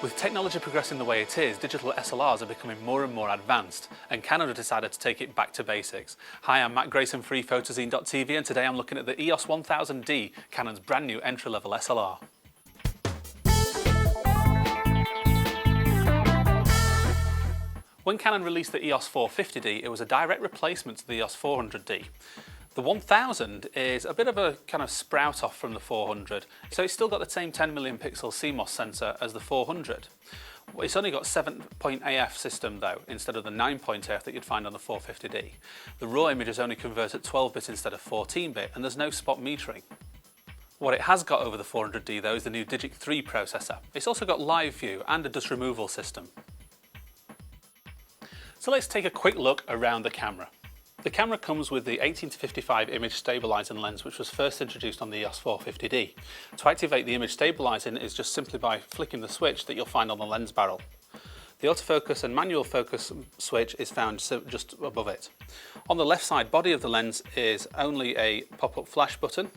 With technology progressing the way it is, digital SLRs are becoming more and more advanced, and Canon have decided to take it back to basics. Hi, I'm Matt Grayson, freephotozine.tv, and today I'm looking at the EOS 1000D, Canon's brand new entry-level SLR. When Canon released the EOS 450D, it was a direct replacement to the EOS 400D. The 1000 is a bit of a kind of sprout off from the 400, so it's still got the same 10 million pixel CMOS sensor as the 400. It's only got 7-point AF system though, instead of the 9-point AF that you'd find on the 450D. The raw images only convert at 12-bit instead of 14-bit, and there's no spot metering. What it has got over the 400D though is the new Digic 3 processor. It's also got live view and a dust removal system. So let's take a quick look around the camera. The camera comes with the 18-55 image stabilizing lens, which was first introduced on the EOS 450D. To activate the image stabilizing is just simply by flicking the switch that you'll find on the lens barrel. The autofocus and manual focus switch is found just above it. On the left side body of the lens is only a pop-up flash button,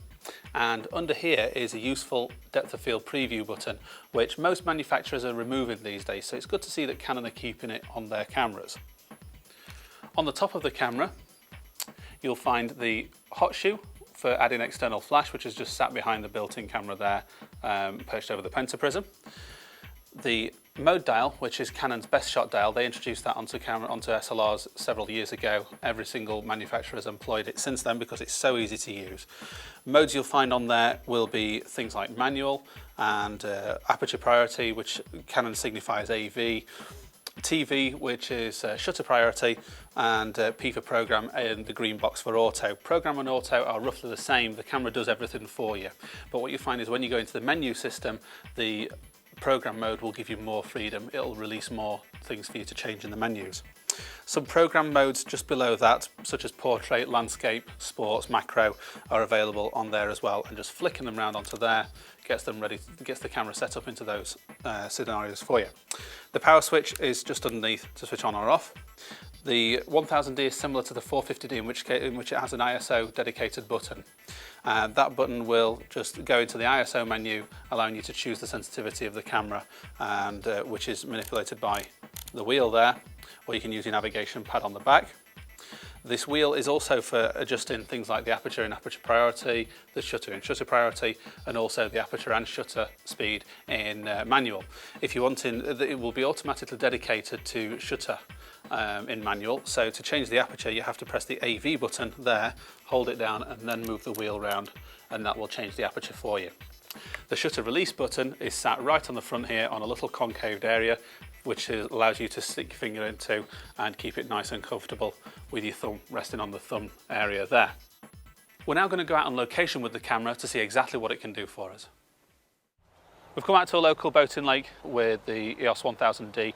and under here is a useful depth of field preview button, which most manufacturers are removing these days, so it's good to see that Canon are keeping it on their cameras. On the top of the camera, you'll find the hot shoe for adding external flash, which is just sat behind the built-in camera there, perched over the pentaprism. The mode dial, which is Canon's best shot dial, they introduced that onto SLRs several years ago. Every single manufacturer has employed it since then because it's so easy to use. Modes you'll find on there will be things like manual and aperture priority, which Canon signifies AV, TV, which is shutter priority, and P for program, and the green box for auto. Program and auto are roughly the same. The camera does everything for you. But what you find is when you go into the menu system, the program mode will give you more freedom. It'll release more things for you to change in the menus. Some program modes just below that, such as portrait, landscape, sports, macro, are available on there as well, and just flicking them around onto there gets the camera set up into those scenarios for you. The power switch is just underneath to switch on or off. The 1000D is similar to the 450D in which it has an ISO dedicated button. That button will just go into the ISO menu, allowing you to choose the sensitivity of the camera, and which is manipulated by the wheel there, or you can use your navigation pad on the back. This wheel is also for adjusting things like the aperture and aperture priority, the shutter and shutter priority, and also the aperture and shutter speed in manual. If you want it will be automatically dedicated to shutter in manual. So to change the aperture, you have to press the AV button there, hold it down, and then move the wheel around, and that will change the aperture for you. The shutter release button is sat right on the front here on a little concaved area, which allows you to stick your finger into and keep it nice and comfortable with your thumb resting on the thumb area there. We're now going to go out on location with the camera to see exactly what it can do for us. We've come out to a local boating lake with the EOS 1000D,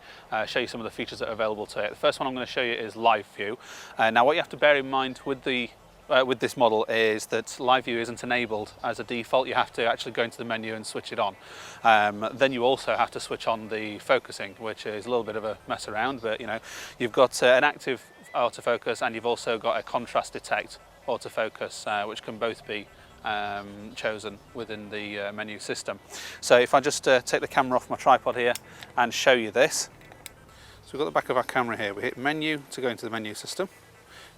show you some of the features that are available to it. The first one I'm going to show you is live view. Now what you have to bear in mind with this model is that live view isn't enabled as a default. You have to actually go into the menu and switch it on. Then you also have to switch on the focusing, which is a little bit of a mess around, but you know, you've got an active autofocus and you've also got a contrast detect autofocus, which can both be chosen within the menu system. So if I just take the camera off my tripod here and show you this. So we've got the back of our camera here. We hit menu to go into the menu system.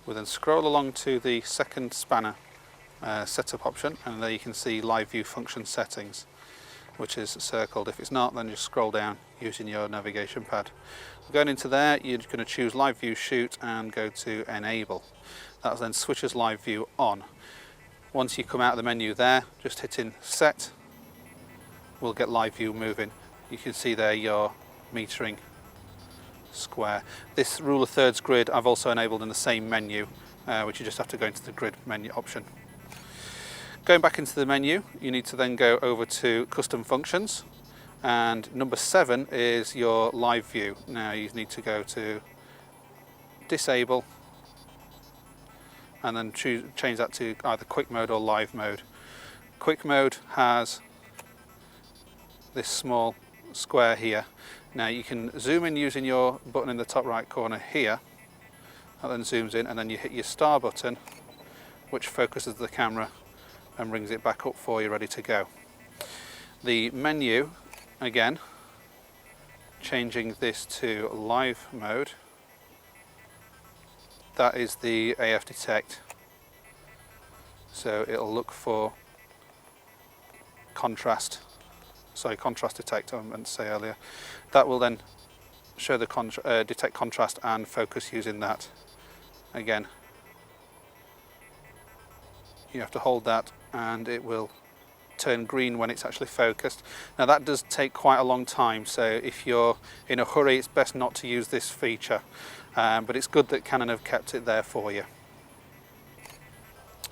We'll then scroll along to the second spanner setup option, and there you can see live view function settings, which is circled. If it's not, then just scroll down using your navigation pad. Going into there, you're going to choose live view shoot and go to enable. That then switches live view on. Once you come out of the menu there, just hitting set will get live view moving. You can see there your metering square. This rule of thirds grid I've also enabled in the same menu, which you just have to go into the grid menu option. Going back into the menu, you need to then go over to custom functions, and number 7 is your live view. Now you need to go to disable and then change that to either quick mode or live mode. Quick mode has this small square here. Now you can zoom in using your button in the top right corner here. That then zooms in, and then you hit your star button, which focuses the camera and brings it back up for you ready to go. The menu again changing this to live mode. That is the AF detect, so it'll look for contrast detect, I meant to say earlier. That will then show the detect contrast and focus using that. Again, you have to hold that and it will turn green when it's actually focused. Now that does take quite a long time, so if you're in a hurry it's best not to use this feature, but it's good that Canon have kept it there for you.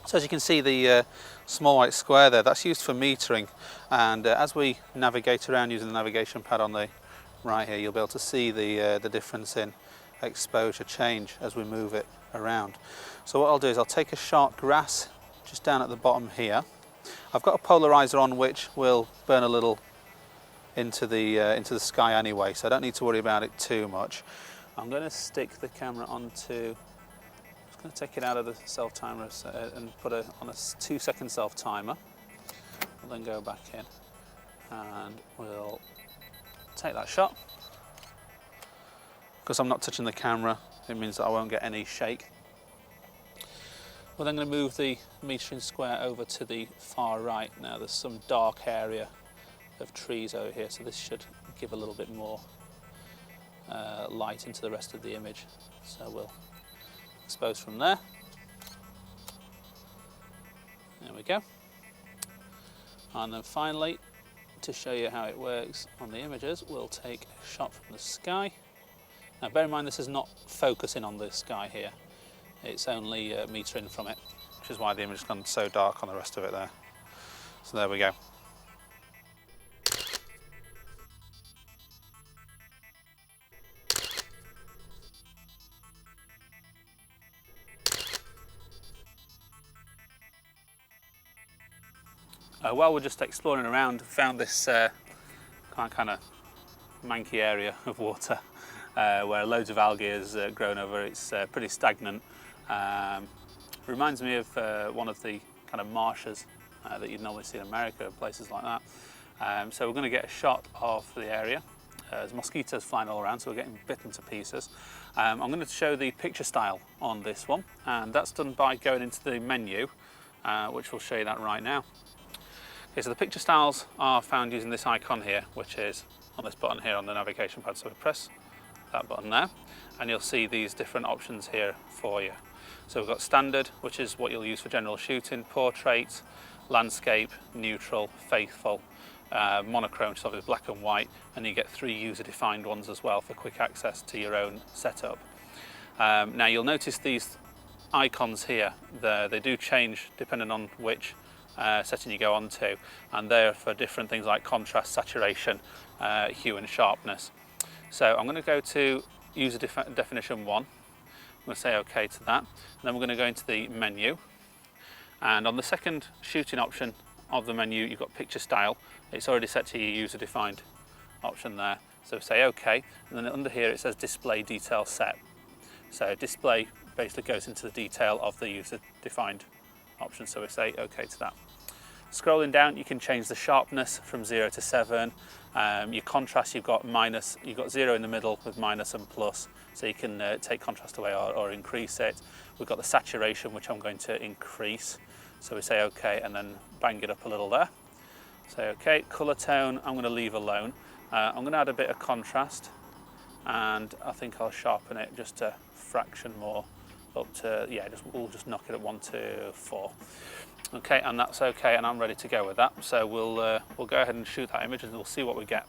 So as you can see, the small white square there, that's used for metering, and as we navigate around using the navigation pad on the right here, you'll be able to see the difference in exposure change as we move it around. So what I'll do is I'll take a sharp grass just down at the bottom here. I've got a polarizer on which will burn a little into the sky anyway, so I don't need to worry about it too much. I'm going to stick the camera onto, I'm just going to take it out of the self timer and put it on a 2-second self timer. We'll then go back in and we'll take that shot. Because I'm not touching the camera, it means that I won't get any shake. We're then going to move the metering square over to the far right. Now there's some dark area of trees over here, so this should give a little bit more light into the rest of the image. So we'll expose from there. There we go. And then finally, to show you how it works on the images, we'll take a shot from the sky. Now bear in mind this is not focusing on the sky here. It's only metering from it, which is why the image has gone so dark on the rest of it there. So there we go. While we're just exploring around, found this kind of manky area of water where loads of algae has grown over. It's pretty stagnant. Reminds me of one of the kind of marshes that you'd normally see in America, places like that. So we're going to get a shot of the area. There's mosquitoes flying all around, so we're getting bitten to pieces. I'm going to show the picture style on this one, and that's done by going into the menu, which will show you that right now. Okay, so the picture styles are found using this icon here, which is on this button here on the navigation pad. So we press that button there, and you'll see these different options here for you. So we've got standard, which is what you'll use for general shooting, portrait, landscape, neutral, faithful, monochrome, which is obviously black and white, and you get 3 user-defined ones as well for quick access to your own setup. Now you'll notice these icons here, they do change depending on which setting you go on to, and they're for different things like contrast, saturation, hue and sharpness. So I'm going to go to user definition 1. I'm going to say OK to that, and then we're going to go into the menu, and on the second shooting option of the menu you've got picture style. It's already set to your user defined option there, so say OK, and then under here it says display detail set. So display basically goes into the detail of the user defined option, so we say OK to that. Scrolling down, you can change the sharpness from 0 to 7. Your contrast, you've got 0 in the middle with minus and plus, so you can take contrast away or increase it. We've got the saturation, which I'm going to increase, so we say OK and then bang it up a little there. Say OK. Colour tone, I'm going to leave alone. I'm going to add a bit of contrast, and I think I'll sharpen it just a fraction more, up to, yeah, we'll just knock it at 1 to 4. Okay, and that's okay, and I'm ready to go with that. So we'll go ahead and shoot that image and we'll see what we get.